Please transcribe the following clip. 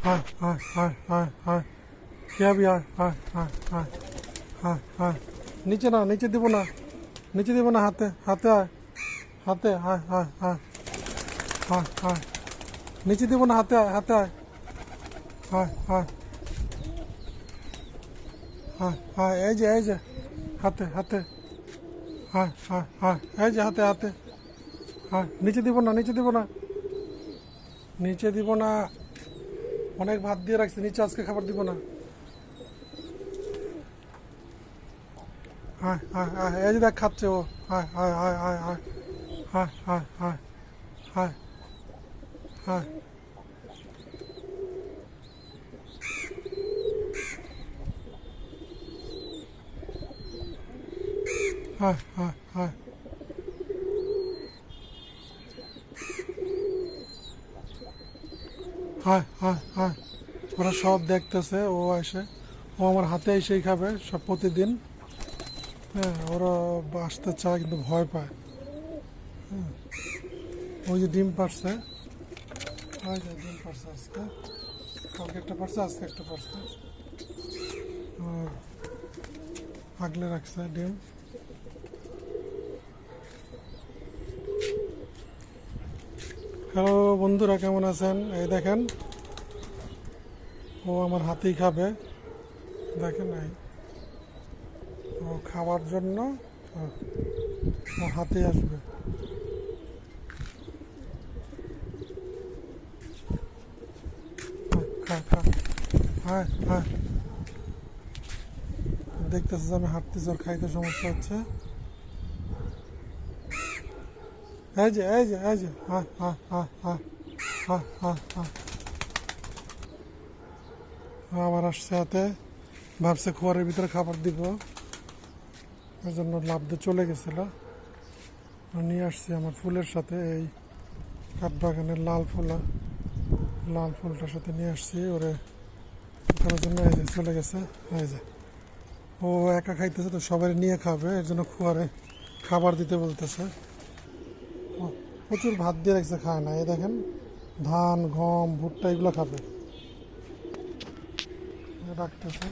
হায় হায় হায় হায় হায় কে আবি হায় হায় হায় হায় হায় হায় নিচে না, নিচে দিব না, নিচে দিব না, হাতে হাতে আয়, হাতে হায় হায় হায় হায় হায় নিচে দিব না, হাতে আয়, হাতে আয়, হায় হায় হায় হায় এই যে হাতে হাতে হায় হায় হায় এই যে হাতে হাতে হায় নিচে দিব না, নিচে দিব না, নিচে দিব না, অনেক ভাত দিয়ে রাখছি, নিচে আজকে খাবার দিব না। হায় হায় হায় এই যে দেখ খাচ্ছে ও, হায় হায় হায় হায় হায় হায় হায় হায় হায় হায় হায় হায় হায় হায় হায় হায় ওরা সব দেখতেছে, ও এসে ও আমার হাতে এসেই খাবে সব প্রতিদিন। হ্যাঁ, ওরা আসতে চায় কিন্তু ভয় পায়। হ্যাঁ, ওই যে ডিম পারছে, ওই যে ডিম পারছে আজকে, কালকে একটা পারছে, আজকে একটা পারছে, আর আগলে রাখছে ডিম। হ্যালো বন্ধুরা, কেমন আছেন? এই দেখেন ও আমার হাতেই খাবে, দেখেন এই ও খাওয়ার জন্য ও হাতেই আসবে। খা খা হ্যাঁ হ্যাঁ দেখতেছে যে আমি হাঁটতেছি, ওর খাইতে সমস্যা হচ্ছে। এই যে এই যে এই যে হ্যাঁ হ্যাঁ হ্যাঁ হ্যাঁ হ্যাঁ হ্যাঁ হ্যাঁ আবার আসছে হাতে, ভাবছে খোয়ারের ভিতরে খাবার দিব, ওই জন্য লাফ দিয়ে চলে গেছিল। নিয়ে আসছি আমার ফুলের সাথে, এই কাঠবাগানের লাল ফুলটার সাথে নিয়ে আসছি ওরে করার জন্য। এই যে চলে গেছে, এই যে ও একা খাইতেছে তো সবাই নিয়ে খাবে, এর জন্য খোয়ারে খাবার দিতে বলতেছে। ও প্রচুর ভাত দিয়ে রাখছে, খায় না। এই দেখেন ধান, গম, ভুট্টা এগুলো খাবে, রাখতেছে।